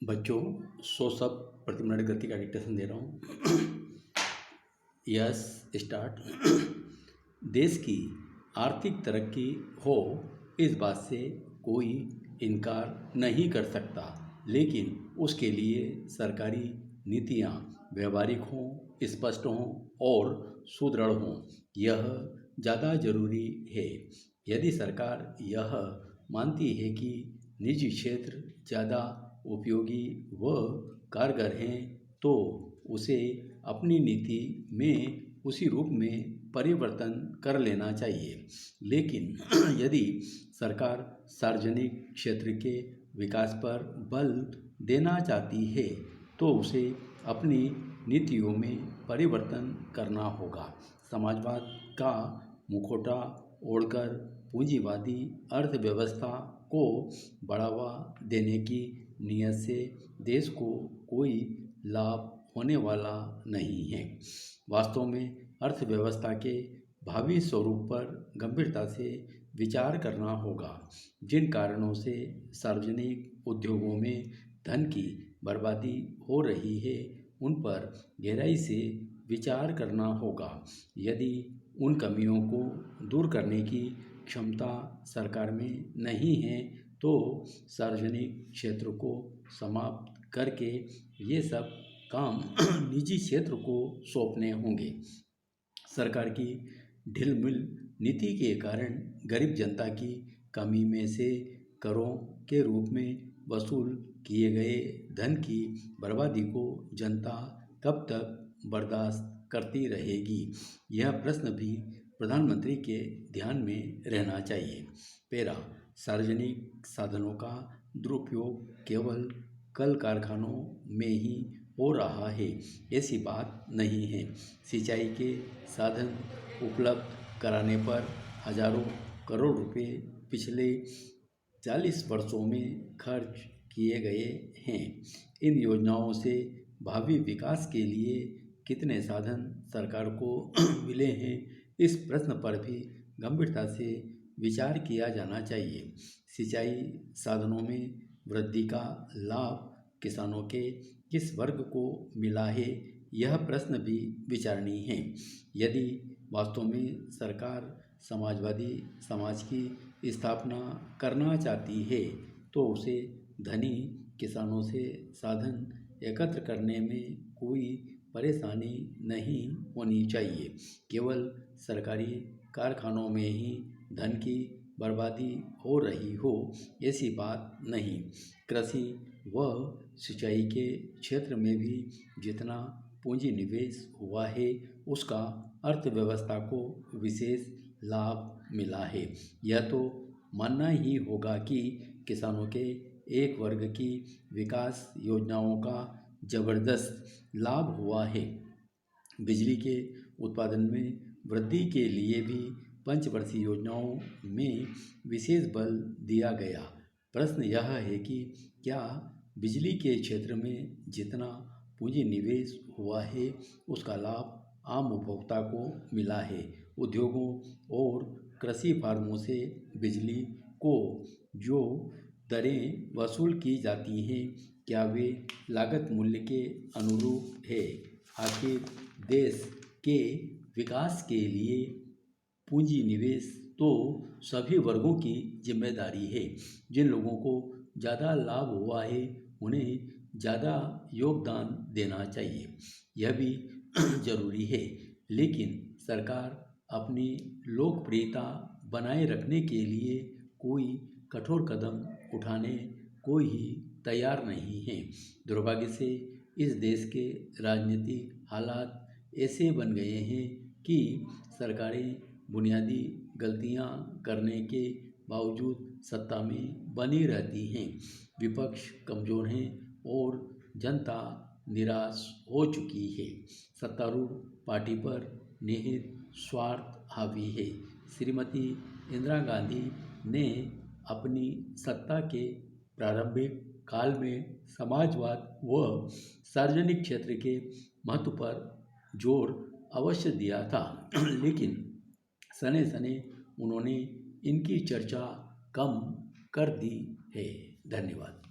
बच्चों 100 शब्द प्रति मिनट गति का डिक्टेशन दे रहा हूँ। Yes start. देश की आर्थिक तरक्की हो इस बात से कोई इनकार नहीं कर सकता, लेकिन उसके लिए सरकारी नीतियाँ व्यवहारिक हों, स्पष्ट हों और सुदृढ़ हों। यह ज़्यादा जरूरी है। यदि सरकार यह मानती है कि निजी क्षेत्र ज़्यादा उपयोगी व कारगर हैं, तो उसे अपनी नीति में उसी रूप में परिवर्तन कर लेना चाहिए। लेकिन यदि सरकार सार्वजनिक क्षेत्र के विकास पर बल देना चाहती है, तो उसे अपनी नीतियों में परिवर्तन करना होगा। समाजवाद का मुखौटा ओढ़कर पूंजीवादी अर्थव्यवस्था को बढ़ावा देने की नीयत से देश को कोई लाभ होने वाला नहीं है। वास्तव में अर्थव्यवस्था के भावी स्वरूप पर गंभीरता से विचार करना होगा। जिन कारणों से सार्वजनिक उद्योगों में धन की बर्बादी हो रही है, उन पर गहराई से विचार करना होगा। यदि उन कमियों को दूर करने की क्षमता सरकार में नहीं है, तो सार्वजनिक क्षेत्र को समाप्त करके ये सब काम निजी क्षेत्र को सौंपने होंगे। सरकार की ढिलमिल नीति के कारण गरीब जनता की कमी में से करों के रूप में वसूल किए गए धन की बर्बादी को जनता कब तक बर्दाश्त करती रहेगी? यह प्रश्न भी प्रधानमंत्री के ध्यान में रहना चाहिए। पैरा, सार्वजनिक साधनों का दुरुपयोग केवल कल कारखानों में ही हो रहा है, ऐसी बात नहीं है। सिंचाई के साधन उपलब्ध कराने पर हजारों करोड़ रुपए पिछले 40 वर्षों में खर्च किए गए हैं। इन योजनाओं से भावी विकास के लिए कितने साधन सरकार को मिले हैं, इस प्रश्न पर भी गंभीरता से विचार किया जाना चाहिए। सिंचाई साधनों में वृद्धि का लाभ किसानों के किस वर्ग को मिला है, यह प्रश्न भी विचारणीय है। यदि वास्तव में सरकार समाजवादी समाज की स्थापना करना चाहती है, तो उसे धनी किसानों से साधन एकत्र करने में कोई परेशानी नहीं होनी चाहिए। केवल सरकारी कारखानों में ही धन की बर्बादी हो रही हो, ऐसी बात नहीं। कृषि व सिंचाई के क्षेत्र में भी जितना पूंजी निवेश हुआ है, उसका अर्थव्यवस्था को विशेष लाभ मिला है। यह तो मानना ही होगा कि किसानों के एक वर्ग की विकास योजनाओं का जबरदस्त लाभ हुआ है। बिजली के उत्पादन में वृद्धि के लिए भी पंचवर्षीय योजनाओं में विशेष बल दिया गया। प्रश्न यह है कि क्या बिजली के क्षेत्र में जितना पूंजी निवेश हुआ है, उसका लाभ आम उपभोक्ता को मिला है? उद्योगों और कृषि फार्मों से बिजली को जो दरें वसूल की जाती हैं, क्या वे लागत मूल्य के अनुरूप है? आखिर देश के विकास के लिए पूंजी निवेश तो सभी वर्गों की जिम्मेदारी है। जिन लोगों को ज़्यादा लाभ हुआ है, उन्हें ज़्यादा योगदान देना चाहिए, यह भी जरूरी है। लेकिन सरकार अपनी लोकप्रियता बनाए रखने के लिए कोई कठोर कदम उठाने को ही तैयार नहीं है। दुर्भाग्य से इस देश के राजनीतिक हालात ऐसे बन गए हैं कि सरकारें बुनियादी गलतियां करने के बावजूद सत्ता में बनी रहती हैं। विपक्ष कमज़ोर हैं और जनता निराश हो चुकी है। सत्तारूढ़ पार्टी पर निहित स्वार्थ हावी है। श्रीमती इंदिरा गांधी ने अपनी सत्ता के प्रारंभिक काल में समाजवाद व सार्वजनिक क्षेत्र के महत्व पर जोर अवश्य दिया था, लेकिन सने सने उन्होंने इनकी चर्चा कम कर दी है। धन्यवाद।